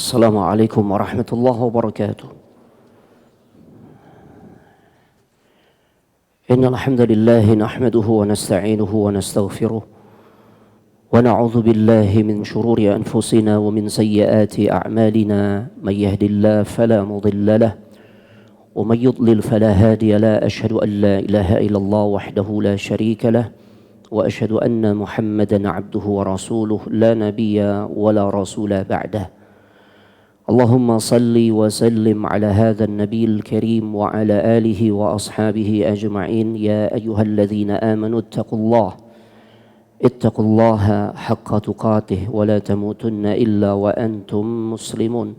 السلام عليكم ورحمة الله وبركاته. إن الحمد لله نحمده ونستعينه ونستغفره ونعوذ بالله من شرور أنفسنا ومن سيئات أعمالنا. من يهد الله فلا مضل له ومن يضلل فلا هادي له. أشهد أن لا إله إلا الله وحده لا شريك له وأشهد أن محمدا عبده ورسوله لا نبي ولا رسول بعده. اللهم صل وسلم على هذا النبي الكريم وعلى آله وأصحابه أجمعين. يا أيها الذين آمنوا اتقوا الله حق تقاته ولا تموتن إلا وأنتم مسلمون.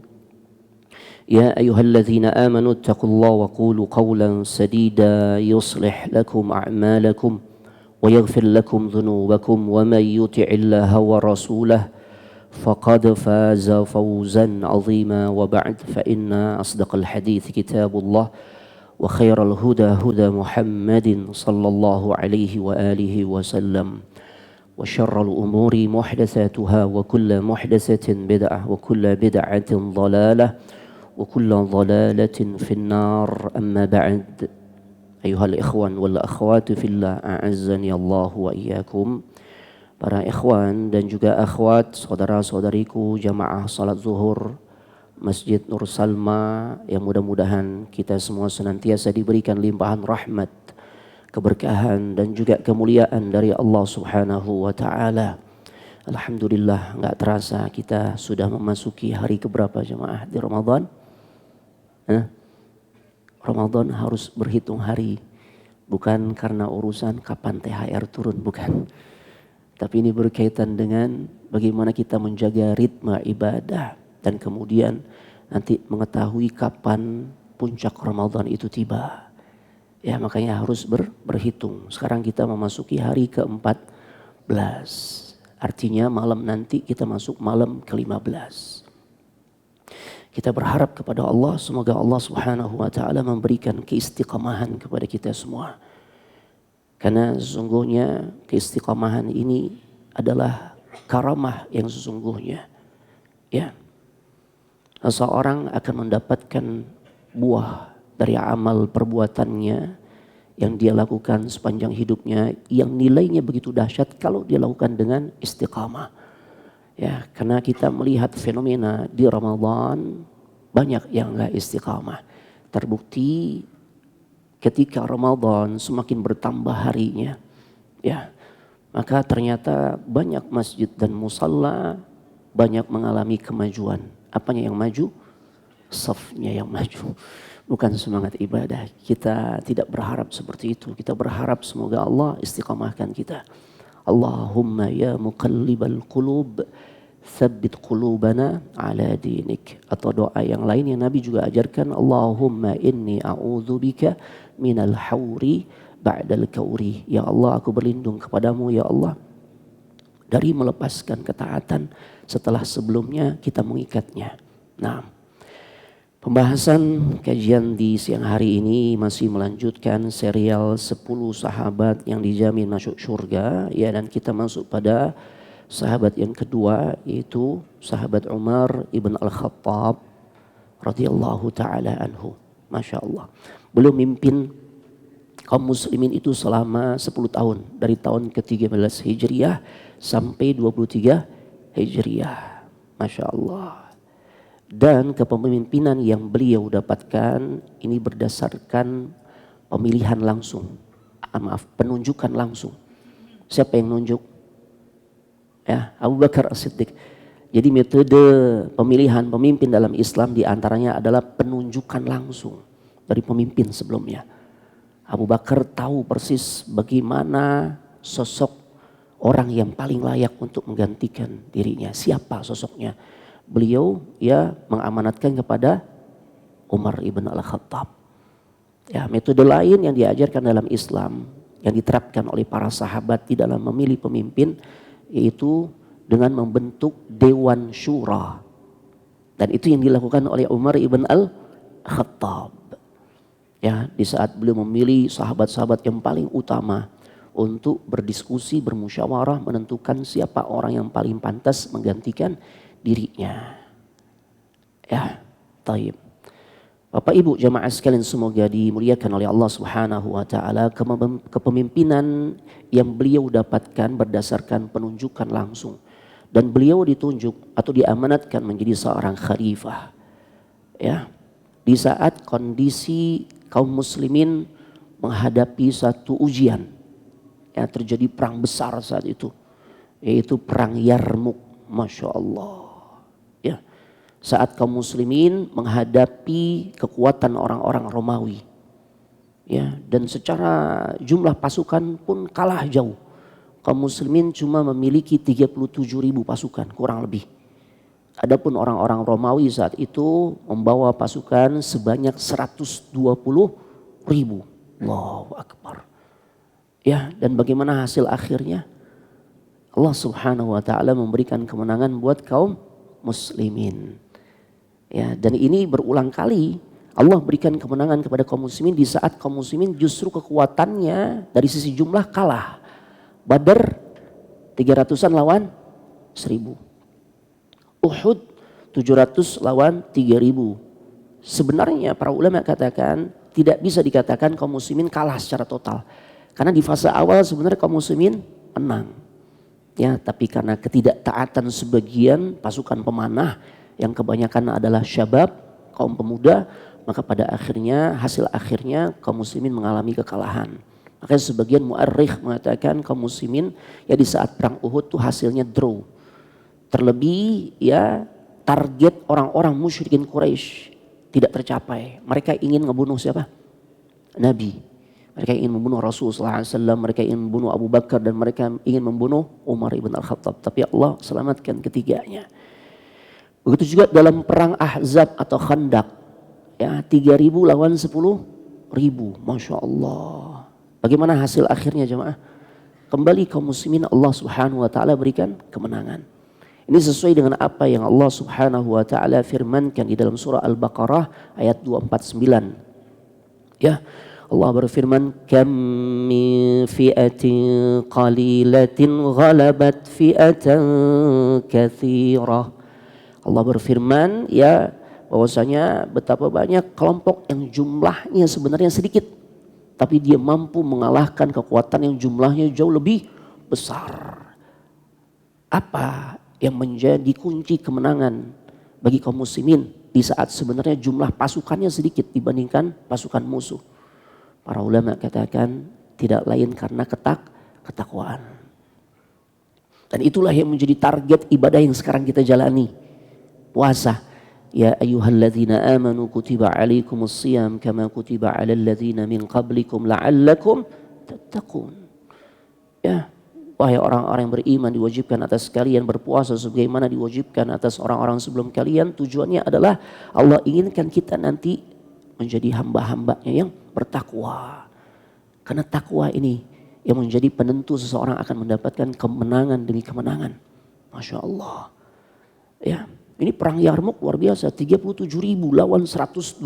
يا أيها الذين آمنوا اتقوا الله وقولوا قولا سديدا يصلح لكم أعمالكم ويغفر لكم ذنوبكم ومن يطع الله ورسوله فقد فاز فوزا عظيما. وبعد فإن أصدق الحديث كتاب الله وخير الهدى هدى محمد صلى الله عليه وآله وسلم وشر الأمور محدثاتها وكل محدثة بدعة وكل بدعة ضلالة وكل ضلالة في النار. أما بعد أيها الإخوان والأخوات في الله أعزني الله وإياكم. Para ikhwan dan juga akhwat, saudara-saudariku jamaah salat zuhur Masjid Nur Salma, yang mudah-mudahan kita semua senantiasa diberikan limpahan rahmat, keberkahan dan juga kemuliaan dari Allah Subhanahu wa taala. Alhamdulillah, enggak terasa kita sudah memasuki hari keberapa jemaah di Ramadan? Ramadan harus berhitung hari, bukan karena urusan kapan THR turun, bukan. Tapi ini berkaitan dengan bagaimana kita menjaga ritme ibadah dan kemudian nanti mengetahui kapan puncak Ramadan itu tiba. Ya, makanya harus berhitung. Sekarang kita memasuki hari ke-14. Artinya malam nanti kita masuk malam ke-15. Kita berharap kepada Allah, semoga Allah Subhanahu wa taala memberikan keistiqamahan kepada kita semua. Karena sesungguhnya keistiqamahan ini adalah karamah yang sesungguhnya. Ya. Seseorang akan mendapatkan buah dari amal perbuatannya yang dia lakukan sepanjang hidupnya, yang nilainya begitu dahsyat kalau dia lakukan dengan istiqamah. Ya, karena kita melihat fenomena di Ramadan banyak yang enggak istiqamah. Terbukti ketika Ramadan semakin bertambah harinya, ya, maka ternyata banyak masjid dan musalla banyak mengalami kemajuan. Apanya yang maju? Safnya yang maju, bukan semangat ibadah. Kita tidak berharap seperti itu. Kita berharap semoga Allah istiqamahkan kita. Allahumma ya muqallibal qulub tsabbit qulubana ala dinik. Atau doa yang lain yang Nabi juga ajarkan, Allahumma inni a'udzubika minal hauri ba'dal kauri. Ya Allah, aku berlindung kepadamu ya Allah dari melepaskan ketaatan setelah sebelumnya kita mengikatnya. Nah, pembahasan kajian di siang hari ini masih melanjutkan serial 10 sahabat yang dijamin masuk surga, ya, dan kita masuk pada sahabat yang kedua, yaitu sahabat Umar ibn al-Khattab radhiyallahu taala anhu. Masya Allah, beliau mimpin kaum muslimin itu selama 10 tahun, dari tahun ke-13 Hijriah sampai 23 Hijriah. Masya Allah. Dan kepemimpinan yang beliau dapatkan ini berdasarkan pemilihan langsung. Penunjukan langsung. Siapa yang nunjuk? Ya, Abu Bakar As-Siddiq. Jadi metode pemilihan pemimpin dalam Islam diantaranya adalah penunjukan langsung dari pemimpin sebelumnya. Abu Bakar tahu persis bagaimana sosok orang yang paling layak untuk menggantikan dirinya. Siapa sosoknya? Beliau ya mengamanatkan kepada Umar ibn al-Khattab. Ya, metode lain yang diajarkan dalam Islam yang diterapkan oleh para sahabat di dalam memilih pemimpin, yaitu dengan membentuk Dewan Syura. Dan itu yang dilakukan oleh Umar ibn al-Khattab. Ya, di saat beliau memilih sahabat-sahabat yang paling utama untuk berdiskusi, bermusyawarah, menentukan siapa orang yang paling pantas menggantikan dirinya. Ya, taib. Bapak Ibu jamaah sekalian semoga dimuliakan oleh Allah Subhanahu wa taala, kepemimpinan yang beliau dapatkan berdasarkan penunjukan langsung, dan beliau ditunjuk atau diamanatkan menjadi seorang khalifah. Ya, di saat kondisi kaum muslimin menghadapi satu ujian, ya, terjadi perang besar saat itu, yaitu perang Yarmuk, masya Allah. Ya, saat kaum muslimin menghadapi kekuatan orang-orang Romawi, ya, dan secara jumlah pasukan pun kalah jauh. Kaum muslimin cuma memiliki 37.000 pasukan kurang lebih. Adapun orang-orang Romawi saat itu membawa pasukan sebanyak 120.000. Allahu Akbar. Ya, dan bagaimana hasil akhirnya? Allah Subhanahu wa taala memberikan kemenangan buat kaum muslimin. Ya, dan ini berulang kali Allah berikan kemenangan kepada kaum muslimin di saat kaum muslimin justru kekuatannya dari sisi jumlah kalah. Badar 300-an lawan 1.000. Uhud 700 lawan 3.000. Sebenarnya para ulama katakan tidak bisa dikatakan kaum muslimin kalah secara total. Karena di fase awal sebenarnya kaum muslimin menang. Ya, tapi karena ketidaktaatan sebagian pasukan pemanah yang kebanyakan adalah syabab, kaum pemuda, maka pada akhirnya hasil akhirnya kaum muslimin mengalami kekalahan. Makanya sebagian mu'arrikh mengatakan kaum muslimin ya di saat perang Uhud tuh hasilnya draw. Terlebih ya target orang-orang musyrikin Quraisy tidak tercapai. Mereka ingin ngebunuh siapa? Nabi. Mereka ingin membunuh Rasulullah SAW, mereka ingin membunuh Abu Bakar, dan mereka ingin membunuh Umar ibn al-Khattab. Tapi Allah selamatkan ketiganya. Begitu juga dalam perang Ahzab atau Khandak. Ya, 3.000 lawan 10.000. Masya Allah. Bagaimana hasil akhirnya jemaah? Kembali kaum muslimin Allah Subhanahu wa ta'ala berikan kemenangan. Ini sesuai dengan apa yang Allah Subhanahu wa ta'ala firmankan di dalam surah Al-Baqarah ayat 249. Ya, Allah berfirman, "Kam min fi'atin qalilatin ghalabat fi'atan katsirah." Allah berfirman ya bahwasanya betapa banyak kelompok yang jumlahnya sebenarnya sedikit, tapi dia mampu mengalahkan kekuatan yang jumlahnya jauh lebih besar. Apa yang menjadi kunci kemenangan bagi kaum muslimin di saat sebenarnya jumlah pasukannya sedikit dibandingkan pasukan musuh? Para ulama katakan tidak lain karena ketakwaan. Dan itulah yang menjadi target ibadah yang sekarang kita jalani. Puasa. Ya ayyuhalladzina amanu kutiba alaikumus shiyam kama kutiba alal ladzina min qablikum la'allakum tattaqun. Ya, wahai orang-orang yang beriman, diwajibkan atas kalian berpuasa sebagaimana diwajibkan atas orang-orang sebelum kalian. Tujuannya adalah Allah inginkan kita nanti menjadi hamba-hambanya yang bertakwa. Karena takwa ini yang menjadi penentu seseorang akan mendapatkan kemenangan demi kemenangan. Masya Allah. Ya, ini perang Yarmuk luar biasa. 37.000 lawan 120.000.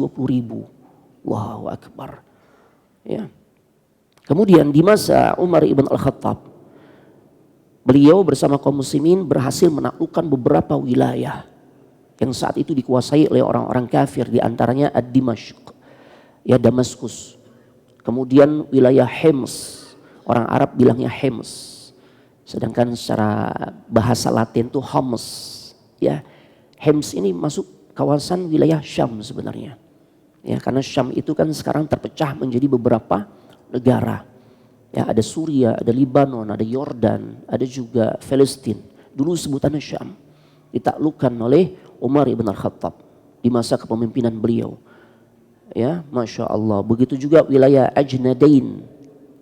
Allahu Akbar. Ya. Kemudian di masa Umar ibn al-Khattab, beliau bersama kaum muslimin berhasil menaklukkan beberapa wilayah yang saat itu dikuasai oleh orang-orang kafir, di antaranya Ad-Dimashq, ya Damaskus. Kemudian wilayah Hems, orang Arab bilangnya Hems, sedangkan secara bahasa Latin itu Homs. Ya, Hems ini masuk kawasan wilayah Syam sebenarnya. Ya, karena Syam itu kan sekarang terpecah menjadi beberapa negara. Ya, ada Suria, ada Libanon, ada Yordan, ada juga Palestina. Dulu sebutannya Syam. Ditaklukkan oleh Umar ibn al-Khattab di masa kepemimpinan beliau. Ya, Masya Allah. Begitu juga wilayah Ajnadain.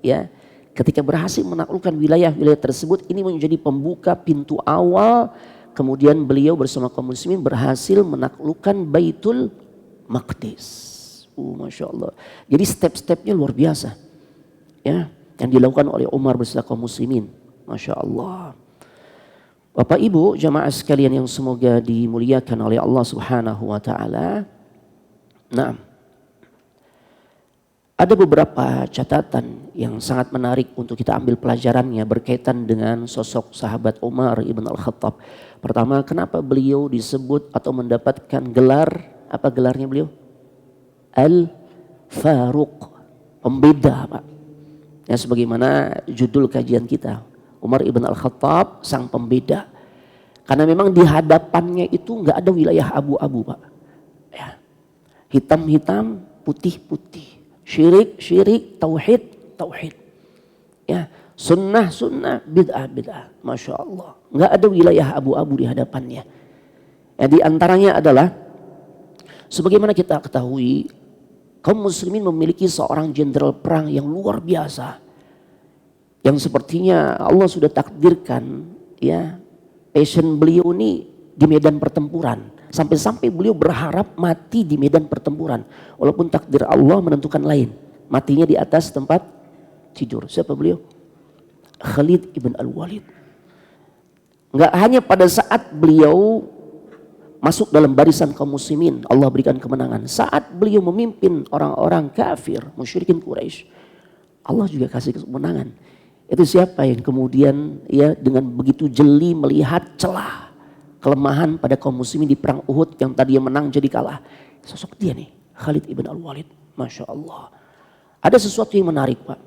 Ya, ketika berhasil menaklukkan wilayah-wilayah tersebut, ini menjadi pembuka pintu awal. Kemudian beliau bersama kaum muslimin berhasil menaklukkan Baitul Maqdis. Masya Allah. Jadi step-stepnya luar biasa. Ya, yang dilakukan oleh Umar bersama kaum muslimin. Masya Allah. Bapak Ibu jamaah sekalian yang semoga dimuliakan oleh Allah Subhanahu wa taala. Nah, Ada beberapa catatan yang sangat menarik untuk kita ambil pelajarannya berkaitan dengan sosok sahabat Umar ibn al-Khattab. Pertama, kenapa beliau disebut atau mendapatkan gelar, apa gelarnya beliau? Al-Faruq, pembeda, Pak. Ya, sebagaimana judul kajian kita, Umar ibn al-Khattab, sang pembeda. Karena memang di hadapannya itu nggak ada wilayah abu-abu, Pak. Ya. Hitam-hitam, putih-putih. Syirik, tauhid. Ya, sunnah, bid'ah. Masya Allah. Nggak ada wilayah abu-abu di hadapannya. Ya, di antaranya adalah, sebagaimana kita ketahui, kaum muslimin memiliki seorang jenderal perang yang luar biasa. Yang sepertinya Allah sudah takdirkan, ya, passion beliau ini di medan pertempuran. Sampai-sampai beliau berharap mati di medan pertempuran. Walaupun takdir Allah menentukan lain. Matinya di atas tempat tidur. Siapa beliau? Khalid ibn al-Walid. Enggak hanya pada saat beliau masuk dalam barisan kaum muslimin, Allah berikan kemenangan. Saat beliau memimpin orang-orang kafir, musyrikin Quraisy, Allah juga kasih kemenangan. Itu siapa yang kemudian ya dengan begitu jeli melihat celah kelemahan pada kaum muslimin di perang Uhud yang tadi menang jadi kalah. Sosok dia nih, Khalid ibn al-Walid. Masya Allah. Ada sesuatu yang menarik, Pak.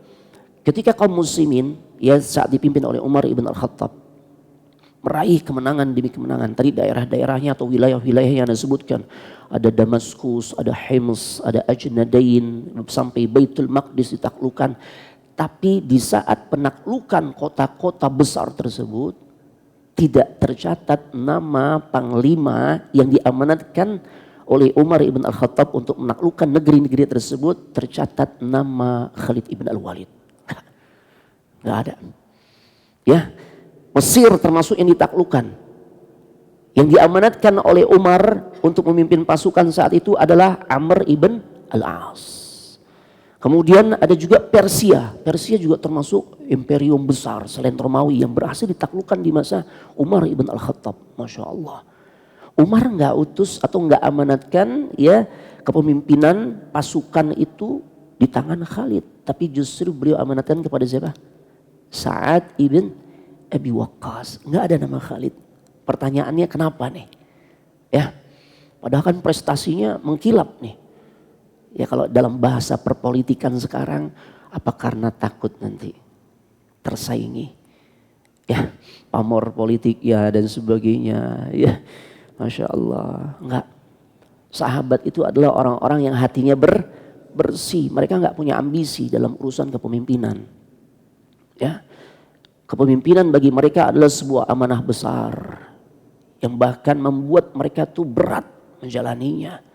Ketika kaum muslimin ya saat dipimpin oleh Umar ibn al-Khattab meraih kemenangan demi kemenangan. Tadi daerah-daerahnya atau wilayah-wilayah yang disebutkan. Ada Damaskus, ada Hims, ada Ajnadain, sampai Baitul Maqdis ditaklukkan. Tapi di saat penaklukan kota-kota besar tersebut, tidak tercatat nama panglima yang diamanatkan oleh Umar ibn al-Khattab untuk menaklukkan negeri-negeri tersebut. Tercatat nama Khalid ibn al-Walid. Gak ada. Ya, Mesir termasuk yang ditaklukkan. Yang diamanatkan oleh Umar untuk memimpin pasukan saat itu adalah Amr ibn al-As. Kemudian ada juga Persia. Persia juga termasuk imperium besar selain Romawi yang berhasil ditaklukkan di masa Umar ibn al-Khattab. Masya Allah. Umar nggak utus atau nggak amanatkan ya kepemimpinan pasukan itu di tangan Khalid. Tapi justru beliau amanatkan kepada siapa? Sa'ad ibn Abi Waqqas. Nggak ada nama Khalid. Pertanyaannya kenapa nih? Ya, padahal kan prestasinya mengkilap nih. Ya kalau dalam bahasa perpolitikan sekarang, apa karena takut nanti tersaingi, ya pamor politik ya dan sebagainya, ya Masya Allah. Enggak, sahabat itu adalah orang-orang yang hatinya bersih, mereka enggak punya ambisi dalam urusan kepemimpinan. Ya, kepemimpinan bagi mereka adalah sebuah amanah besar yang bahkan membuat mereka tuh berat menjalaninya.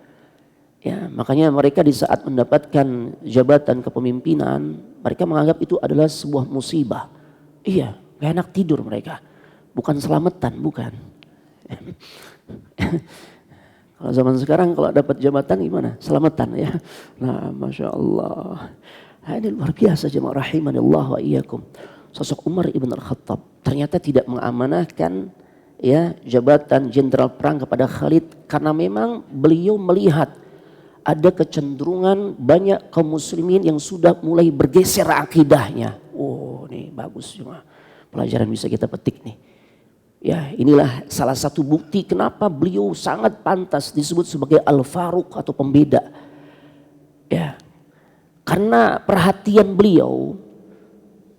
Ya, makanya mereka di saat mendapatkan jabatan kepemimpinan, mereka menganggap itu adalah sebuah musibah. Iya, gak enak tidur mereka. Bukan selamatan, bukan. Kalau zaman sekarang kalau dapat jabatan gimana? Selamatan ya. Nah, Masya Allah. Nah, ini luar biasa jemaah rahimanillah wa iyyakum. Sosok Umar ibn al-Khattab ternyata tidak mengamanahkan ya jabatan jenderal perang kepada Khalid karena memang beliau melihat ada kecenderungan banyak kaum muslimin yang sudah mulai bergeser akidahnya. Oh, nih bagus cuma pelajaran bisa kita petik nih. Ya, inilah salah satu bukti kenapa beliau sangat pantas disebut sebagai Al-Faruq atau pembeda. Ya. Karena perhatian beliau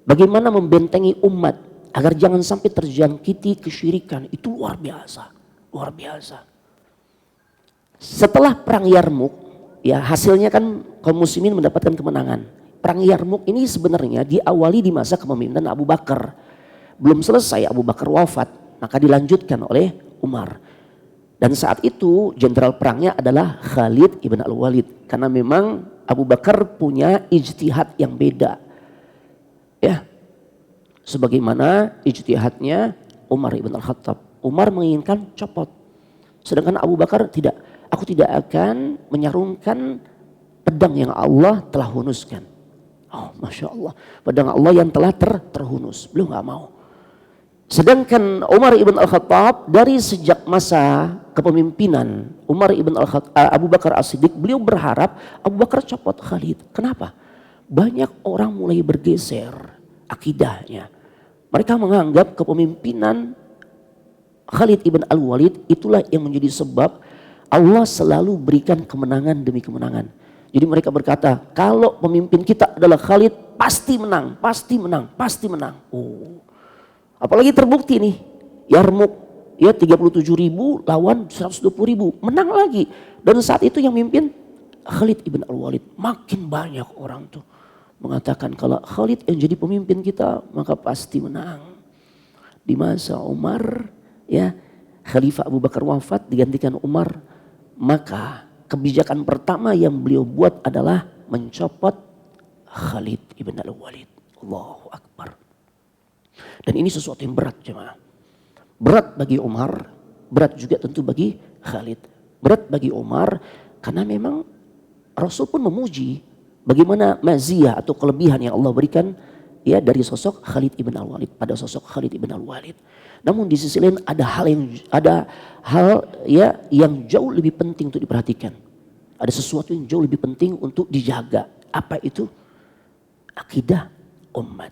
bagaimana membentengi umat agar jangan sampai terjangkiti kesyirikan itu luar biasa. Luar biasa. Setelah perang Yarmuk, ya hasilnya kan kaum muslimin mendapatkan kemenangan. Perang Yarmuk ini sebenarnya diawali di masa kepemimpinan Abu Bakar. Belum selesai Abu Bakar wafat, maka dilanjutkan oleh Umar. Dan saat itu jenderal perangnya adalah Khalid ibn al-Walid. Karena memang Abu Bakar punya ijtihad yang beda. Ya, sebagaimana ijtihadnya Umar ibn al-Khattab. Umar menginginkan copot. Sedangkan Abu Bakar tidak. Aku tidak akan menyarungkan pedang yang Allah telah hunuskan. Oh, Masya Allah. Pedang Allah yang telah terhunus. Beliau gak mau. Sedangkan Umar ibn al-Khattab dari sejak masa kepemimpinan Umar ibn al-Khattab, Abu Bakar as-Siddiq, beliau berharap Abu Bakar copot Khalid. Kenapa? banyak orang mulai bergeser akidahnya. Mereka menganggap kepemimpinan Khalid ibn al-Walid itulah yang menjadi sebab Allah selalu berikan kemenangan demi kemenangan. Jadi mereka berkata, kalau pemimpin kita adalah Khalid, pasti menang, pasti menang, pasti menang. Oh, apalagi terbukti nih, Yarmuk ya 37.000 lawan 120.000, menang lagi. Dan saat itu yang mimpin Khalid ibn al-Walid. Makin banyak orang tuh mengatakan kalau Khalid yang jadi pemimpin kita maka pasti menang. Di masa Umar ya, Khalifah Abu Bakar wafat digantikan Umar, maka kebijakan pertama yang beliau buat adalah mencopot Khalid ibn al-Walid. Allahu Akbar. Dan ini sesuatu yang berat jemaah. Berat bagi Umar, berat juga tentu bagi Khalid. Berat bagi Umar karena memang Rasul pun memuji bagaimana maziyah atau kelebihan yang Allah berikan ya dari sosok Khalid ibn al-Walid, pada sosok Khalid ibn al-Walid. Namun di sisi lain ada hal ya yang jauh lebih penting untuk diperhatikan. Ada sesuatu yang jauh lebih penting untuk dijaga. Apa itu? Akidah umat.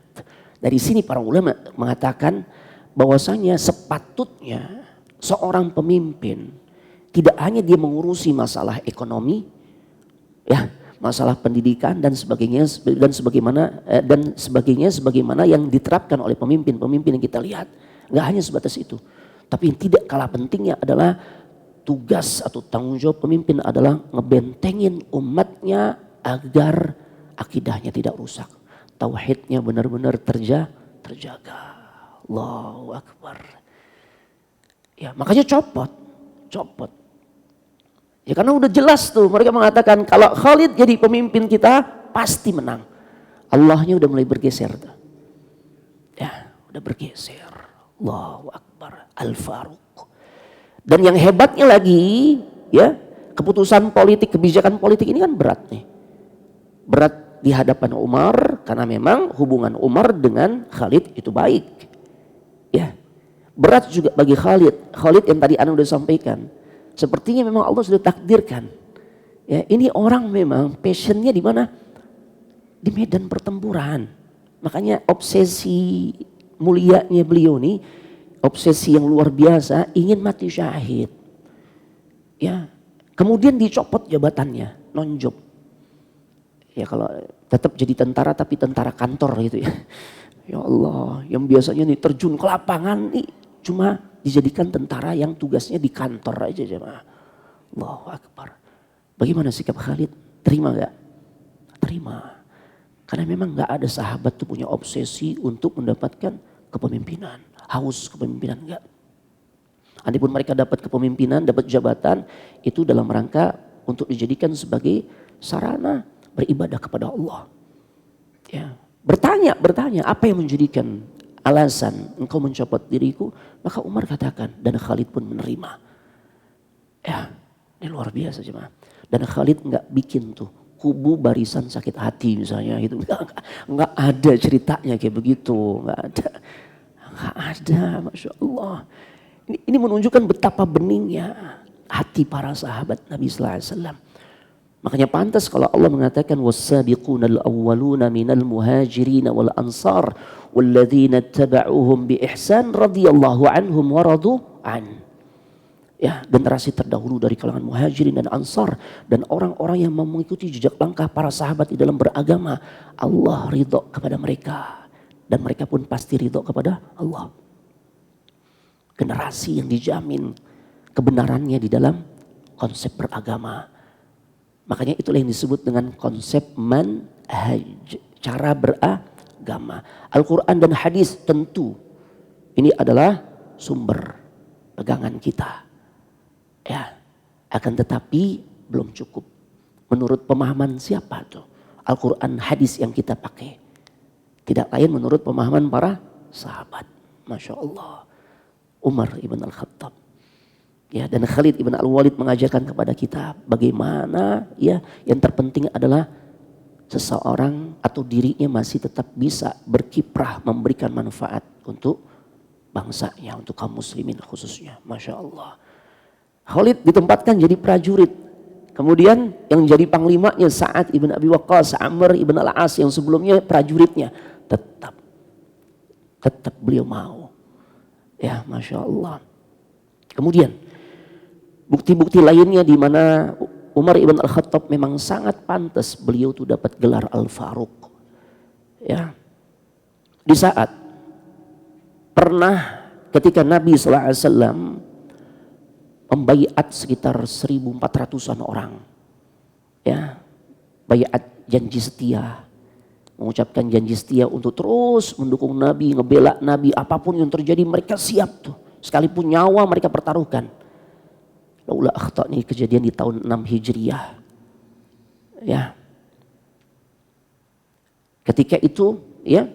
Dari sini para ulama mengatakan bahwasanya sepatutnya seorang pemimpin tidak hanya dia mengurusi masalah ekonomi, ya, masalah pendidikan dan sebagaimana yang diterapkan oleh pemimpin-pemimpin yang kita lihat. Nggak hanya sebatas itu. Tapi yang tidak kalah pentingnya adalah tugas atau tanggung jawab pemimpin adalah ngebentengin umatnya agar akidahnya tidak rusak. Tauhidnya benar-benar terjaga. Allahu Akbar. Ya, makanya copot. Ya karena udah jelas tuh mereka mengatakan kalau Khalid jadi pemimpin kita pasti menang. Allahnya udah mulai bergeser tuh. Ya, udah bergeser. Allahu Akbar. Al-Faruq. Dan yang hebatnya lagi ya, keputusan politik, kebijakan politik ini kan berat nih. Berat di hadapan Umar karena memang hubungan Umar dengan Khalid itu baik. Ya. Berat juga bagi Khalid. Khalid yang tadi Anda sudah sampaikan. Sepertinya memang Allah sudah takdirkan. Ya, ini orang memang passionnya di mana? Di medan pertempuran. Makanya obsesi mulianya beliau nih, obsesi yang luar biasa, ingin mati syahid. Ya, kemudian dicopot jabatannya, nonjob. Ya kalau tetap jadi tentara tapi tentara kantor gitu ya. Ya Allah, yang biasanya nih terjun ke lapangan nih cuma dijadikan tentara yang tugasnya di kantor aja jemaah. Allahu Akbar. Bagaimana sikap Khalid? Terima gak? Terima. Karena memang gak ada sahabat tuh punya obsesi untuk mendapatkan kepemimpinan. Haus kepemimpinan enggak. Andipun mereka dapat kepemimpinan, dapat jabatan, itu dalam rangka untuk dijadikan sebagai sarana beribadah kepada Allah. Ya. Bertanya, apa yang menjadikan alasan engkau mencopot diriku? Maka Umar katakan, dan Khalid pun menerima. Ya, ini luar biasa jemaah. Dan Khalid enggak bikin tuh kubu barisan sakit hati misalnya itu, enggak ada ceritanya kayak begitu, enggak ada, Masya Allah. Ini menunjukkan betapa beningnya hati para sahabat Nabi Sallallahu Alaihi Wasallam. Makanya pantas kalau Allah mengatakan was-sabiqunal awwaluna minal muhajirin wal ansar walladzina ittaba'uuhum bi ihsan radhiyallahu anhum wa radu an. Ya, generasi terdahulu dari kalangan muhajirin dan ansar dan orang-orang yang mengikuti jejak langkah para sahabat di dalam beragama, Allah ridho kepada mereka dan mereka pun pasti ridho kepada Allah. Generasi yang dijamin kebenarannya di dalam konsep beragama. Makanya itulah yang disebut dengan konsep manhaj, cara beragama. Al-Quran dan hadis tentu ini adalah sumber pegangan kita. Ya, akan tetapi belum cukup. Menurut pemahaman siapa tuh? Al-Quran hadis yang kita pakai. Tidak lain menurut pemahaman para sahabat. Masya Allah. Umar ibn al-Khattab. Ya, dan Khalid ibn al-Walid mengajarkan kepada kita bagaimana ya yang terpenting adalah seseorang atau dirinya masih tetap bisa berkiprah memberikan manfaat untuk bangsanya, untuk kaum muslimin khususnya. Masya Allah. Khalid ditempatkan jadi prajurit Kemudian yang jadi panglimanya Sa'ad ibn Abi Waqqas, Amr ibn al-As yang sebelumnya prajuritnya, tetap beliau mau. Ya, Masya Allah. Kemudian bukti-bukti lainnya di mana Umar ibn al-Khattab memang sangat pantas beliau tuh dapat gelar Al-Faruq. Ya. Di saat pernah ketika Nabi SAW membaiat sekitar 1.400-an orang. Ya, baiat janji setia. Mengucapkan janji setia untuk terus mendukung Nabi, ngebela Nabi, apapun yang terjadi mereka siap tuh. Sekalipun nyawa mereka pertaruhkan. Laula akhta, ini kejadian di tahun 6 Hijriah. Ya. Ketika itu, ya,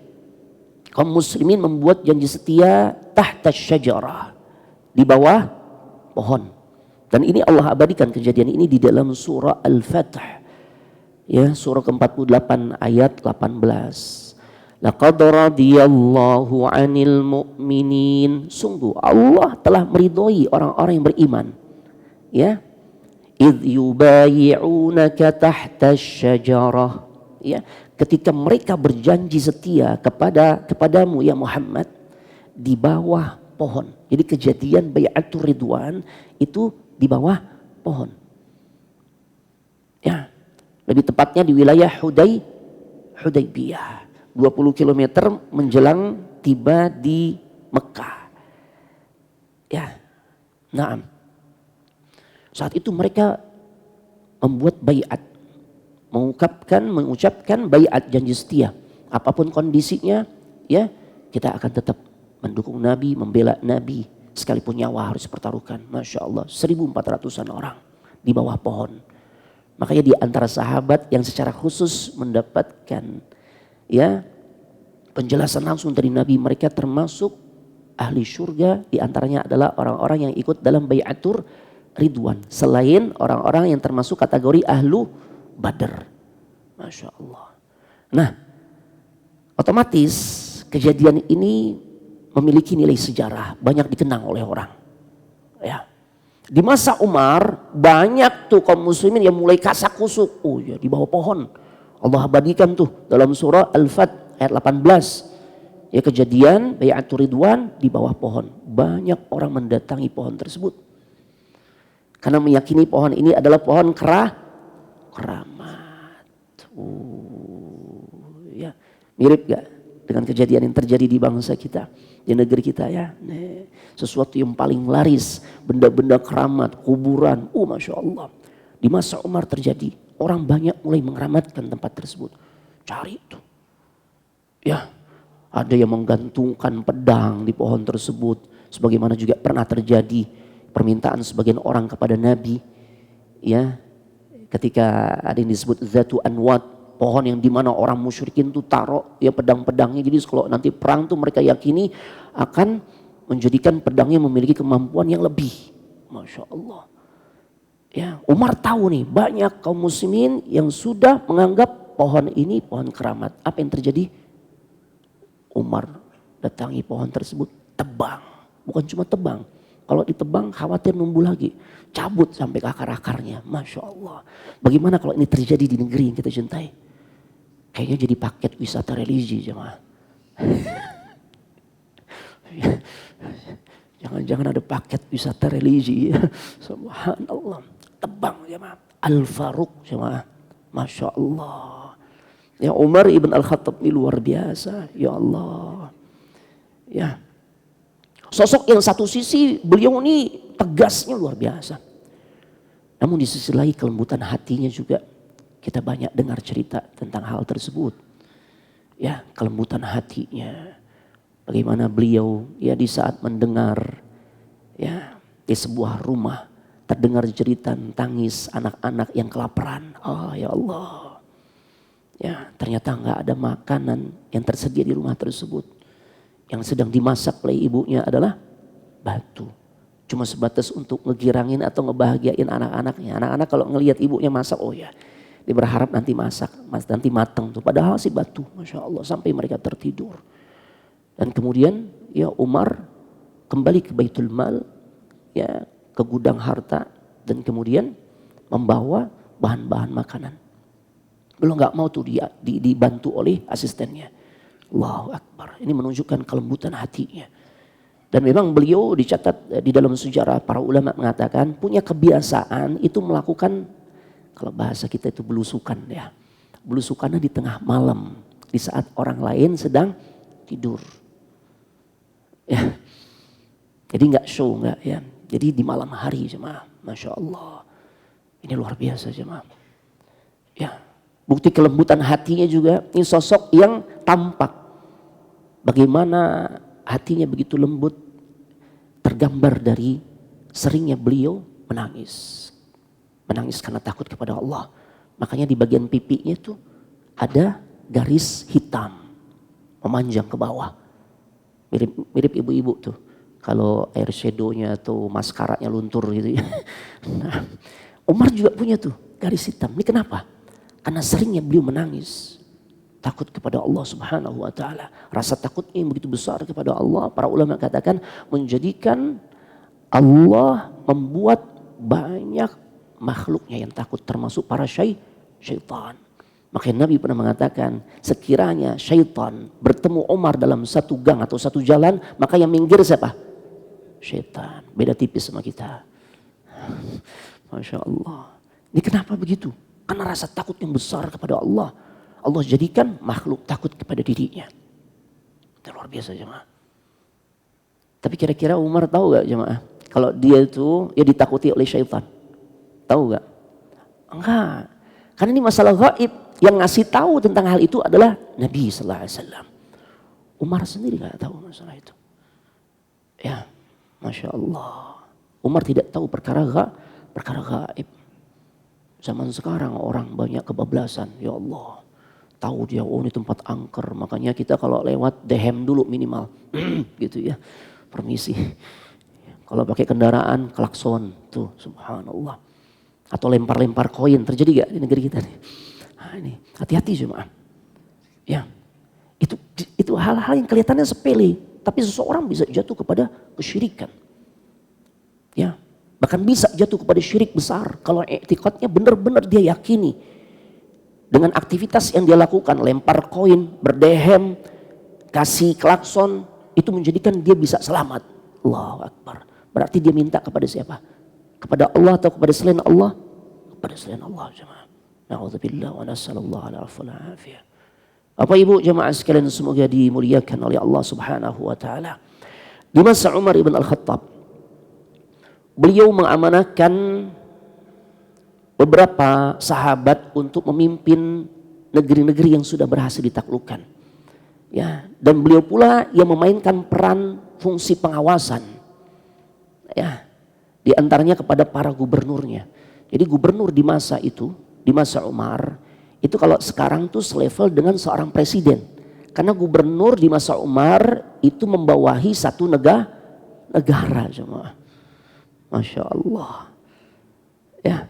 kaum muslimin membuat janji setia tahta syajarah, di bawah pohon. Dan ini Allah abadikan kejadian ini di dalam surah Al-Fath. Ya, surah ke-48 ayat 18. Laqad radiyallahu 'anil mu'minin. Sungguh Allah telah meridhoi orang-orang yang beriman. Ya, idh yubayi'unaka tahta syajarah. Ya, ketika mereka berjanji setia kepadamu ya Muhammad di bawah pohon. Jadi kejadian bai'atur ridwan itu di bawah pohon. Ya, lebih tepatnya di wilayah Hudaybiyah. 20 km menjelang tiba di Mekah. Ya, naam. Saat itu mereka membuat baiat, mengucapkan baiat janji setia. Apapun kondisinya, ya kita akan tetap mendukung Nabi, membela Nabi, sekalipun nyawa harus pertaruhkan. Masya Allah, 1.400-an orang di bawah pohon. Makanya di antara sahabat yang secara khusus mendapatkan ya penjelasan langsung dari Nabi, mereka termasuk ahli surga, di antaranya adalah orang-orang yang ikut dalam baiatur ridwan, selain orang-orang yang termasuk kategori ahlu Badar. Masya Allah. Nah, otomatis kejadian ini memiliki nilai sejarah, banyak dikenang oleh orang. Ya. Di masa Umar banyak tuh kaum muslimin yang mulai kasak kusuk. Oh ya, di bawah pohon. Allah abadikan tuh dalam surah Al-Fath ayat 18. Ya, kejadian baiatur ridwan di bawah pohon. Banyak orang mendatangi pohon tersebut. Karena meyakini pohon ini adalah pohon keramat. Ya, mirip gak dengan kejadian yang terjadi di bangsa kita, di negeri kita ya. Sesuatu yang paling laris, benda-benda keramat, kuburan. Masya Allah. Di masa Umar terjadi, orang banyak mulai mengeramatkan tempat tersebut. Cari itu. Ya, ada yang menggantungkan pedang di pohon tersebut. Sebagaimana juga pernah terjadi permintaan sebagian orang kepada Nabi, ya, ketika ada yang disebut Zatu Anwat, pohon yang dimana orang musyrikin tuh taruh ya pedang-pedangnya. Jadi kalau nanti perang tuh mereka yakini akan menjadikan pedangnya memiliki kemampuan yang lebih. Masya Allah. Ya, Umar tahu nih banyak kaum muslimin yang sudah menganggap pohon ini pohon keramat. Apa yang terjadi? Umar datangi pohon tersebut, tebang. Bukan cuma tebang. Kalau ditebang khawatir numbuh lagi. Cabut sampai ke akar-akarnya. Masya Allah. Bagaimana kalau ini terjadi di negeri yang kita cintai? Kayaknya jadi paket wisata religi jemaah. Jangan-jangan ada paket wisata religi. Subhanallah. Tebang jemaah. Al-Faruq jemaah. Masya Allah. Ya, Umar ibn al-Khattab ini luar biasa. Ya Allah. Ya. Sosok yang satu sisi beliau ini tegasnya luar biasa. Namun di sisi lain kelembutan hatinya juga kita banyak dengar cerita tentang hal tersebut. Ya, kelembutan hatinya. Bagaimana beliau ya di saat mendengar ya di sebuah rumah terdengar jeritan tangis anak-anak yang kelaparan. Oh ya Allah. Ya, ternyata enggak ada makanan yang tersedia di rumah tersebut. Yang sedang dimasak oleh ibunya adalah batu. Cuma sebatas untuk ngegirangin atau ngebahagiain anak-anaknya. Anak-anak kalau ngelihat ibunya masak, oh ya, dia berharap nanti masak, nanti matang tuh. Padahal sih batu, Masya Allah, sampai mereka tertidur. Dan kemudian ya Umar kembali ke Baitul Mal, ya ke gudang harta, dan kemudian membawa bahan-bahan makanan. Beliau nggak mau tuh dibantu oleh asistennya. Allahu Akbar. Ini menunjukkan kelembutan hatinya. Dan memang beliau dicatat di dalam sejarah, para ulama mengatakan punya kebiasaan itu melakukan, kalau bahasa kita itu belusukan ya. Belusukannya di tengah malam, di saat orang lain sedang tidur. Ya. Jadi nggak show, nggak ya. Jadi di malam hari jemaah, Masya Allah. Ini luar biasa jemaah. Ya. Bukti kelembutan hatinya juga, ini sosok yang tampak. Bagaimana hatinya begitu lembut, tergambar dari seringnya beliau menangis. Menangis karena takut kepada Allah. Makanya di bagian pipinya itu ada garis hitam memanjang ke bawah. Mirip ibu-ibu tuh. Kalau air shadownya atau maskaranya luntur gitu ya. Nah, Umar juga punya tuh garis hitam. Ini kenapa? Karena seringnya beliau menangis. Takut kepada Allah Subhanahu wa ta'ala. Rasa takutnya yang begitu besar kepada Allah. Para ulama katakan menjadikan Allah membuat banyak makhluknya yang takut. Termasuk para syaitan. Makanya Nabi pernah mengatakan sekiranya syaitan bertemu Umar dalam satu gang atau satu jalan. Maka yang minggir siapa? Syaitan. Beda tipis sama kita. Masya Allah. Ini kenapa begitu? Karena rasa takut yang besar kepada Allah. Allah jadikan makhluk takut kepada dirinya. Itu luar biasa jemaah. Tapi kira-kira Umar tahu gak jemaah? Kalau dia itu ya ditakuti oleh syaitan. Tahu gak? Enggak. Karena ini masalah gaib. Yang ngasih tahu tentang hal itu adalah Nabi Sallallahu Alaihi Wasallam. Umar sendiri gak tahu masalah itu. Ya, Masya Allah. Umar tidak tahu perkara gaib. Zaman sekarang orang banyak kebablasan. Ya Allah. Tahu dia, oh ini tempat angker. Makanya kita kalau lewat dehem dulu minimal. Gitu ya. Permisi. Kalau pakai kendaraan, klakson. Tuh, subhanallah. Atau lempar-lempar koin. Terjadi gak di negeri kita nih? Nah, ini hati-hati jemaah. Ya. Itu hal-hal yang kelihatannya sepele. Tapi seseorang bisa jatuh kepada kesyirikan. Ya. Bahkan bisa jatuh kepada syirik besar. Kalau i'tikadnya benar-benar dia yakini. Dengan aktivitas yang dia lakukan, lempar koin, berdehem, kasih klakson, itu menjadikan dia bisa selamat. Allahu Akbar. Berarti dia minta kepada siapa? Kepada Allah atau kepada selain Allah? Kepada selain Allah jemaah. Na'udzubillah wa nassallallahu ala afiyah. Bapak Ibu jemaah sekalian semoga dimuliakan oleh Allah Subhanahu wa taala. Di masa Umar ibn Al-Khattab, beliau mengamanahkan beberapa sahabat untuk memimpin negeri-negeri yang sudah berhasil ditaklukkan. Ya, dan beliau pula yang memainkan peran fungsi pengawasan. Ya, di antaranya kepada para gubernurnya. Jadi gubernur di masa itu, di masa Umar, itu kalau sekarang tuh selevel dengan seorang presiden. Karena gubernur di masa Umar itu membawahi satu negara jemaah. Masya Allah. Ya.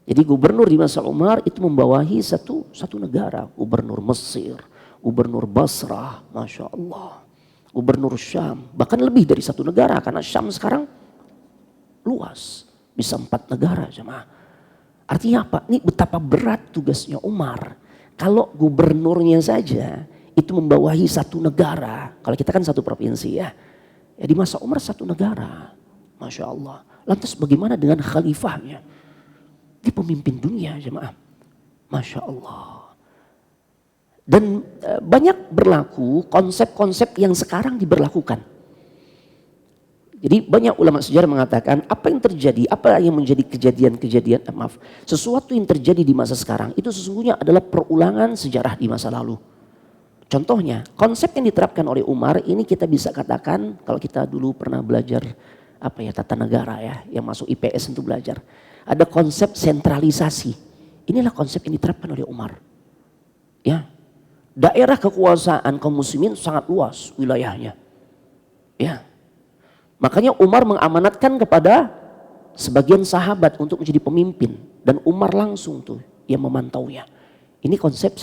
Jadi gubernur di masa Umar itu membawahi satu negara. Gubernur Mesir, gubernur Basrah, Masya Allah. Gubernur Syam, bahkan lebih dari satu negara. Karena Syam sekarang luas, bisa 4 negara jemaah. Artinya apa? Ini betapa berat tugasnya Umar. Kalau gubernurnya saja itu membawahi satu negara. Kalau kita kan satu provinsi ya. Ya di masa Umar satu negara. Masya Allah. Lantas bagaimana dengan khalifahnya? Dia pemimpin dunia jemaah. Masya Allah. Dan banyak berlaku konsep-konsep yang sekarang diberlakukan. Jadi banyak ulama sejarah mengatakan apa yang terjadi, apa yang menjadi kejadian-kejadian, sesuatu yang terjadi di masa sekarang itu sesungguhnya adalah perulangan sejarah di masa lalu. Contohnya konsep yang diterapkan oleh Umar ini kita bisa katakan kalau kita dulu pernah belajar tata negara ya, yang masuk IPS untuk belajar. Ada konsep sentralisasi. Inilah konsep yang diterapkan oleh Umar. Ya. Daerah kekuasaan kaum muslimin sangat luas wilayahnya. Ya. Makanya Umar mengamanatkan kepada sebagian sahabat untuk menjadi pemimpin. Dan Umar langsung tuh yang memantaunya. Ini konsep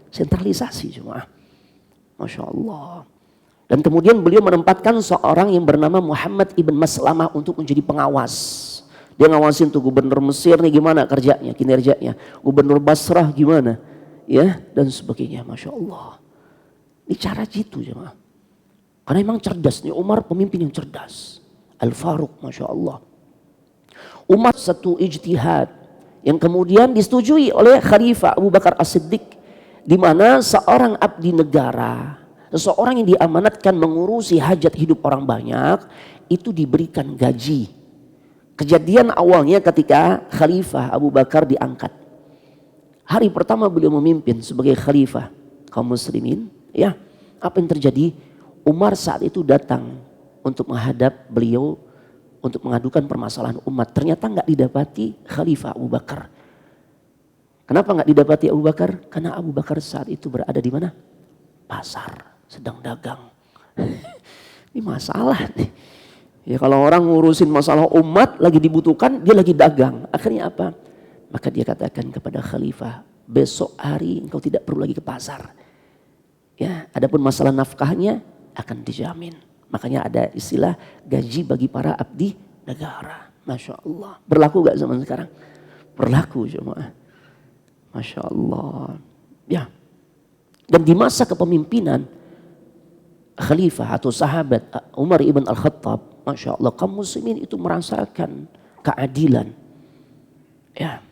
sentralisasi jemaah. Masya Allah. Dan kemudian beliau menempatkan seorang yang bernama Muhammad ibn Maslamah untuk menjadi pengawas Dia ngawasin tuh gubernur Mesir nih gimana kerjanya, kinerjanya. Gubernur Basrah gimana, ya dan sebagainya. Masya Allah. Ini cara jitu jemaah. Karena memang cerdas nih Umar, pemimpin yang cerdas. Al-Faruq, Masya Allah. Umar satu ijtihad yang kemudian disetujui oleh Khalifah Abu Bakar As-Siddiq, di mana seorang abdi negara, seseorang yang diamanatkan mengurusi hajat hidup orang banyak, itu diberikan gaji. Kejadian awalnya ketika Khalifah Abu Bakar diangkat. Hari pertama beliau memimpin sebagai Khalifah kaum muslimin, ya. Apa yang terjadi? Umar saat itu datang untuk menghadap beliau untuk mengadukan permasalahan umat. Ternyata nggak didapati Khalifah Abu Bakar. Kenapa nggak didapati Abu Bakar? Karena Abu Bakar saat itu berada di mana? Pasar, sedang dagang. Ini masalah nih. Ya kalau orang ngurusin masalah umat lagi dibutuhkan, dia lagi dagang. Akhirnya apa? Maka dia katakan kepada Khalifah, besok hari engkau tidak perlu lagi ke pasar. Ya, adapun masalah nafkahnya akan dijamin. Makanya ada istilah gaji bagi para abdi negara. Masya Allah. Berlaku gak zaman sekarang? Berlaku jemaah. Masya Allah. Ya. Dan di masa kepemimpinan Khalifah atau sahabat Umar ibn Al-Khattab, Masya Allah, kaum muslimin itu merasakan keadilan. Ya.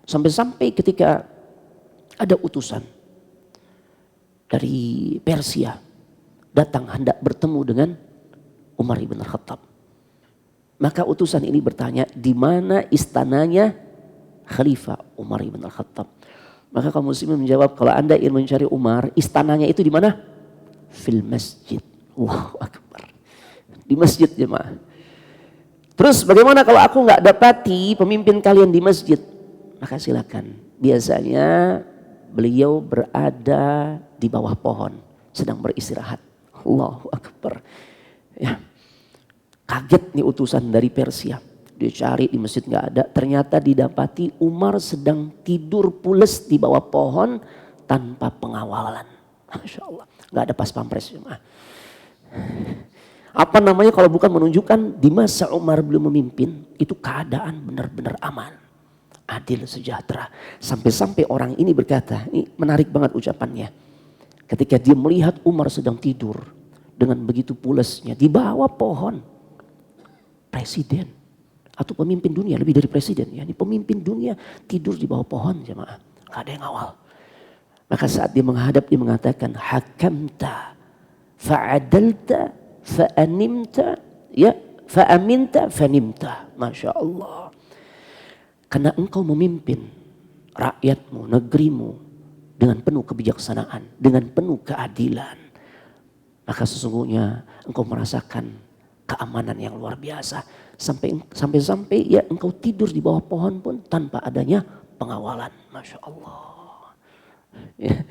Sampai-sampai ketika ada utusan dari Persia datang hendak bertemu dengan Umar ibn Al-Khattab. Maka utusan ini bertanya, di mana istananya Khalifah Umar ibn Al-Khattab? Maka kaum muslimin menjawab, kalau Anda ingin mencari Umar, istananya itu di mana? Fil masjid. Allahu Akbar. Di masjid jemaah. Terus bagaimana kalau aku nggak dapati pemimpin kalian di masjid? Maka silakan. Biasanya beliau berada di bawah pohon sedang beristirahat. Allahu Akbar. Ya. Kaget nih utusan dari Persia. Dia cari di masjid nggak ada. Ternyata didapati Umar sedang tidur pules di bawah pohon tanpa pengawalan. Masya Allah. Nggak ada pas pampres jemaah. Apa namanya kalau bukan menunjukkan di masa Umar belum memimpin itu keadaan benar-benar aman, adil, sejahtera. Sampai-sampai orang ini berkata, ini menarik banget ucapannya. Ketika dia melihat Umar sedang tidur dengan begitu pulesnya di bawah pohon, presiden atau pemimpin dunia, lebih dari presiden ya, ini pemimpin dunia tidur di bawah pohon jemaah, nggak ada yang awal. Maka saat dia menghadap dia mengatakan, hakamta fa'adalta fa'animta ya fa'aminta fanimta. Masya Allah. Karena engkau memimpin rakyatmu, negerimu dengan penuh kebijaksanaan, dengan penuh keadilan, maka sesungguhnya engkau merasakan keamanan yang luar biasa. Sampai-sampai ya engkau tidur di bawah pohon pun tanpa adanya pengawalan. Masya Allah. Ya.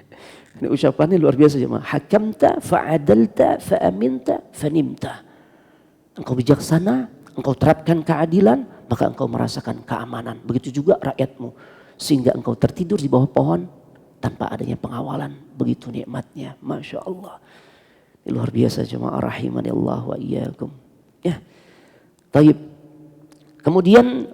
Ini ucapannya luar biasa jemaah. Hakamta fa'adalta fa'aminta fanimta. Engkau bijaksana, engkau terapkan keadilan, maka engkau merasakan keamanan. Begitu juga rakyatmu. Sehingga engkau tertidur di bawah pohon tanpa adanya pengawalan. Begitu nikmatnya. Masya Allah. Ini luar biasa jemaah rahimani Allah wa iyyakum. Ya. Taib. Kemudian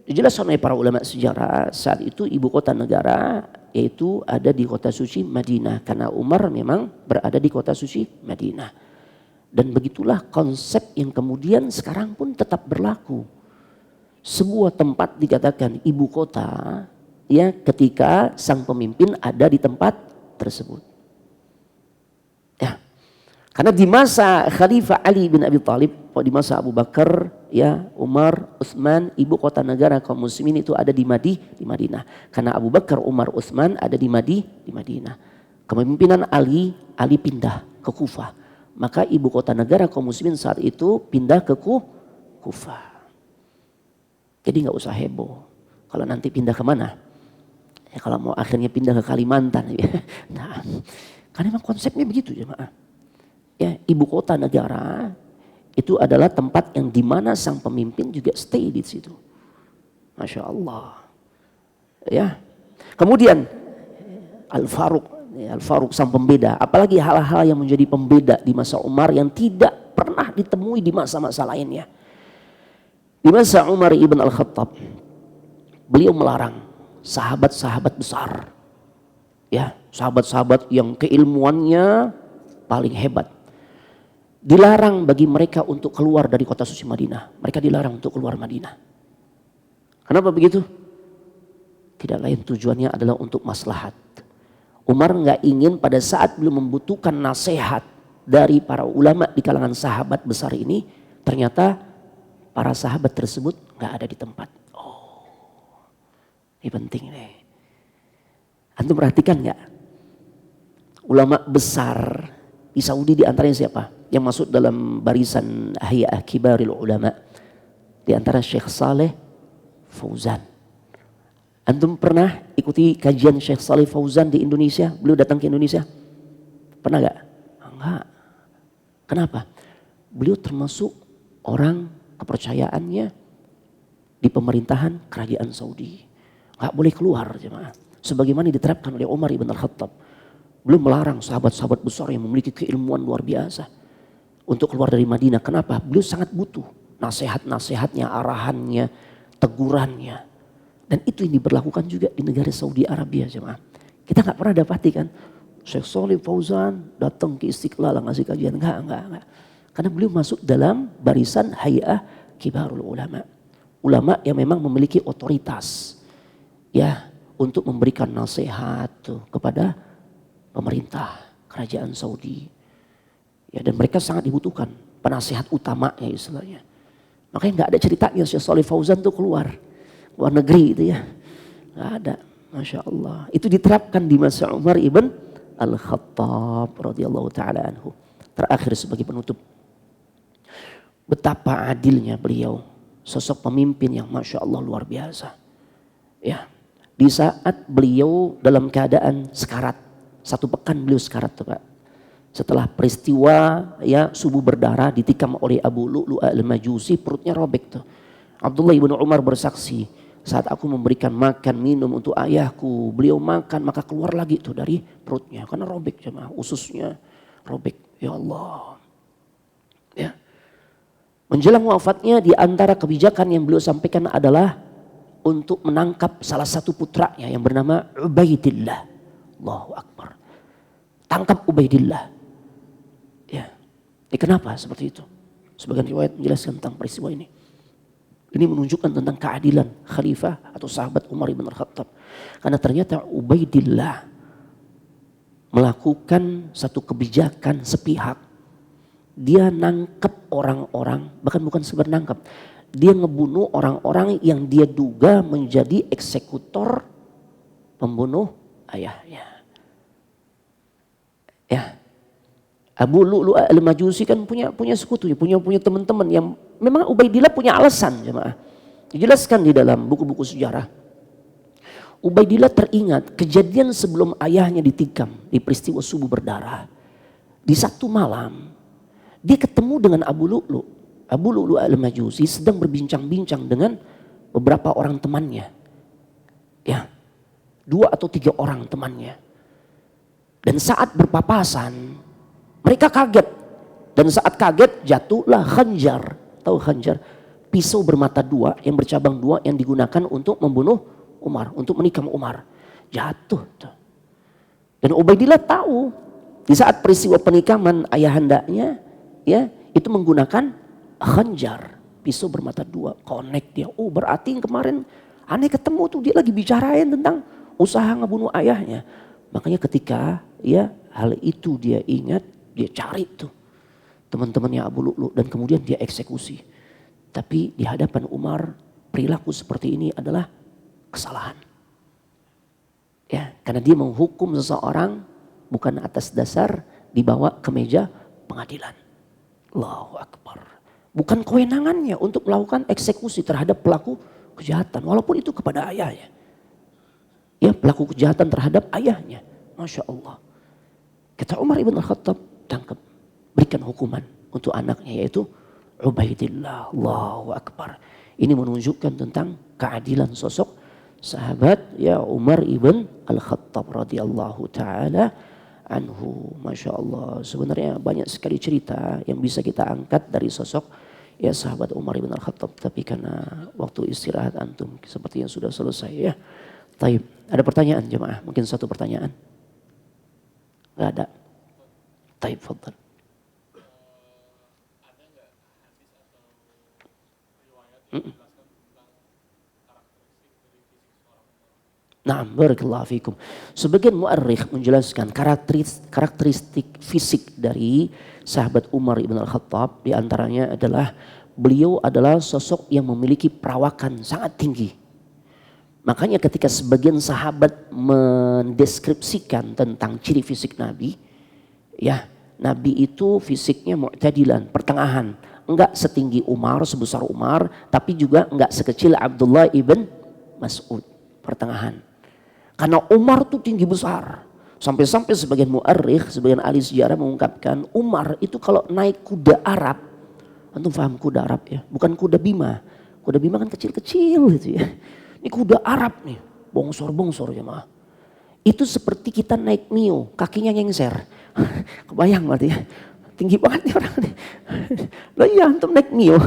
dijelaskan oleh para ulama sejarah, saat itu ibu kota negara yaitu ada di kota suci Madinah. Karena Umar memang berada di kota suci Madinah. Dan begitulah konsep yang kemudian sekarang pun tetap berlaku. Sebuah tempat dikatakan ibu kota ya ketika sang pemimpin ada di tempat tersebut. Ya. Karena di masa Khalifah Ali bin Abi Thalib, di masa Abu Bakar, ya Umar, Utsman, ibu kota negara kaum muslimin itu ada di Madinah. Karena Abu Bakar, Umar, Utsman ada di Madinah. Kepemimpinan Ali pindah ke Kufah. Maka ibu kota negara kaum muslimin saat itu pindah ke Kufah. Jadi nggak usah heboh. Kalau nanti pindah kemana? Ya kalau mau akhirnya pindah ke Kalimantan. Ya. Nah, karena memang konsepnya begitu jemaah. Ya, ibu kota negara itu adalah tempat yang dimana sang pemimpin juga stay di situ. Masya Allah. Ya. Kemudian Al-Faruq sang pembeda. Apalagi hal-hal yang menjadi pembeda di masa Umar yang tidak pernah ditemui di masa-masa lainnya. Di masa Umar ibn Al-Khattab, beliau melarang sahabat-sahabat besar, ya, sahabat-sahabat yang keilmuannya paling hebat. Dilarang bagi mereka untuk keluar dari kota suci Madinah. Mereka dilarang untuk keluar Madinah. Kenapa begitu? Tidak lain tujuannya adalah untuk maslahat. Umar nggak ingin pada saat beliau membutuhkan nasihat dari para ulama di kalangan sahabat besar ini, ternyata para sahabat tersebut nggak ada di tempat. Oh, ini penting nih. Antum perhatikan nggak? Ulama besar di Saudi di antaranya siapa? Yang masuk dalam barisan Hay'ah Kibaril Ulama. Di antara Syekh Saleh Fauzan. Antum pernah ikuti kajian Syekh Saleh Fauzan di Indonesia? Beliau datang ke Indonesia? Pernah gak? Enggak. Kenapa? Beliau termasuk orang kepercayaannya di pemerintahan kerajaan Saudi. Gak boleh keluar jemaah. Sebagaimana diterapkan oleh Umar ibn Al-Khattab. Beliau melarang sahabat-sahabat besar yang memiliki keilmuan luar biasa untuk keluar dari Madinah. Kenapa? Beliau sangat butuh nasihat-nasihatnya, arahannya, tegurannya. Dan itu yang diberlakukan juga di negara Saudi Arabia jemaah. Kita gak pernah dapati kan Syekh Saleh Fauzan datang ke Istiqlal ngasih kajian. Enggak. Karena beliau masuk dalam barisan Hay'ah Kibarul Ulama. Ulama yang memang memiliki otoritas ya untuk memberikan nasihat kepada pemerintah kerajaan Saudi. Ya, dan mereka sangat dibutuhkan penasihat utamanya istilahnya. Makanya nggak ada ceritanya Syekh Saleh Fauzan tuh keluar luar negeri itu ya. Nggak ada. Masya Allah. Itu diterapkan di masa Umar ibn Al-Khattab radhiyallahu ta'ala anhu. Terakhir sebagai penutup. Betapa adilnya beliau. Sosok pemimpin yang Masya Allah luar biasa. Ya. Di saat beliau dalam keadaan sekarat. 1 pekan beliau sekarat tuh Pak. Setelah peristiwa ya subuh berdarah ditikam oleh Abu Lu'lu' al-Majusi, perutnya robek tuh. Abdullah ibn Umar bersaksi, saat aku memberikan makan minum untuk ayahku, beliau makan maka keluar lagi tuh dari perutnya karena robek jemaah, ususnya robek. Ya Allah. Ya. Menjelang wafatnya di antara kebijakan yang beliau sampaikan adalah untuk menangkap salah satu putranya yang bernama Ubaidillah. Allahu Akbar. Tangkap Ubaidillah. Ya. Kenapa seperti itu? Sebagian riwayat menjelaskan tentang peristiwa ini. Ini menunjukkan tentang keadilan khalifah atau sahabat Umar ibn Al-Khattab. Karena ternyata Ubaidillah melakukan satu kebijakan sepihak. Dia nangkep orang-orang, bahkan bukan sekedar nangkep. Dia ngebunuh orang-orang yang dia duga menjadi eksekutor pembunuh ayahnya. Ya. Abu Lu'lu' al-Majusi kan punya sekutu, punya teman-teman yang memang Ubaidillah punya alasan jemaah. Dijelaskan di dalam buku-buku sejarah. Ubaidillah teringat kejadian sebelum ayahnya ditikam di peristiwa subuh berdarah. Di satu malam dia ketemu dengan Abu Lu'lu'. Abu Lu'lu' al-Majusi sedang berbincang-bincang dengan beberapa orang temannya. Ya, 2 atau 3 orang temannya. Dan saat berpapasan mereka kaget. Dan saat kaget jatuhlah khanjar. Tahu khanjar? Pisau bermata 2 yang bercabang 2 yang digunakan untuk membunuh Umar. Untuk menikam Umar. Jatuh. Dan Ubaidillah tahu. Di saat peristiwa penikaman ayahandanya. Ya, itu menggunakan khanjar. Pisau bermata 2. Connect dia. Oh berarti kemarin aneh ketemu tuh. Dia lagi bicarain tentang usaha ngebunuh ayahnya. Makanya ketika ya hal itu dia ingat. Dia cari tuh teman-temannya Abu Lu'lu' dan kemudian dia eksekusi. Tapi di hadapan Umar perilaku seperti ini adalah kesalahan. Ya, karena dia menghukum seseorang bukan atas dasar dibawa ke meja pengadilan. Allahu Akbar. Bukan kewenangannya untuk melakukan eksekusi terhadap pelaku kejahatan walaupun itu kepada ayahnya. Ya, pelaku kejahatan terhadap ayahnya. Masya Allah. Kata Umar ibn Al-Khattab, tangkap, berikan hukuman untuk anaknya yaitu Ubaidillah. Allahu Akbar. Ini menunjukkan tentang keadilan sosok sahabat ya Umar ibn Al-Khattab radhiyallahu taala anhu. Masya Allah. Sebenarnya banyak sekali cerita yang bisa kita angkat dari sosok ya sahabat Umar bin Al-Khattab, tapi karena waktu istirahat antum sepertinya sudah selesai ya. Taib. Ada pertanyaan jemaah? Mungkin satu pertanyaan? Enggak ada. Taib, fadhal. Nah, barakallahu fikum. Sebagian mu'arrikh menjelaskan karakteristik fisik dari sahabat Umar ibn Al-Khattab, di antaranya adalah beliau adalah sosok yang memiliki perawakan sangat tinggi. Makanya ketika sebagian sahabat mendeskripsikan tentang ciri fisik Nabi, ya Nabi itu fisiknya mu'tadilan, pertengahan. Enggak setinggi Umar, sebesar Umar, tapi juga enggak sekecil Abdullah ibn Mas'ud, pertengahan. Karena Umar tuh tinggi besar. Sampai-sampai sebagian mu'arrikh, sebagian ahli sejarah mengungkapkan Umar itu kalau naik kuda Arab. Antum paham kuda Arab ya? Bukan kuda bima. Kuda bima kan kecil-kecil gitu ya. Ini kuda Arab nih. Bongsor-bongsor jemaah. Itu seperti kita naik Mio. Kakinya nyengser. Kebayang berarti ya. Tinggi banget nih orang nih. Lah iya antum naik Mio.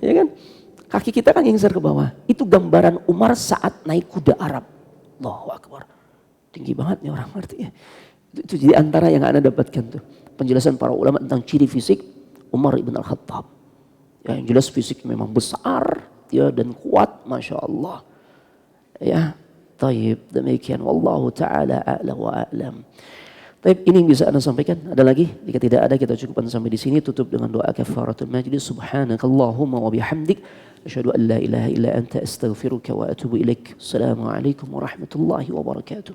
Ya kan? Kaki kita kan nyengser ke bawah. Itu gambaran Umar saat naik kuda Arab. Allahu Akbar. Tinggi banget nih orang artinya. Itu jadi antara yang Anda dapatkan tuh. Penjelasan para ulama tentang ciri fisik Umar ibn Al-Khattab. Ya, yang jelas fisik memang besar ya, dan kuat. Masya Allah. Ya, taib. Demikian. Wallahu ta'ala a'la wa a'lam. Taib, ini yang bisa Anda sampaikan. Ada lagi? Jika tidak ada, kita cukupkan sampai di sini. Tutup dengan doa kafaratul majlis. Subhanakallahumma wa bihamdik. Asyhadu an la ilaha illa anta astaghfiruka wa atubu ilaik. Assalamualaikum warahmatullahi wabarakatuh.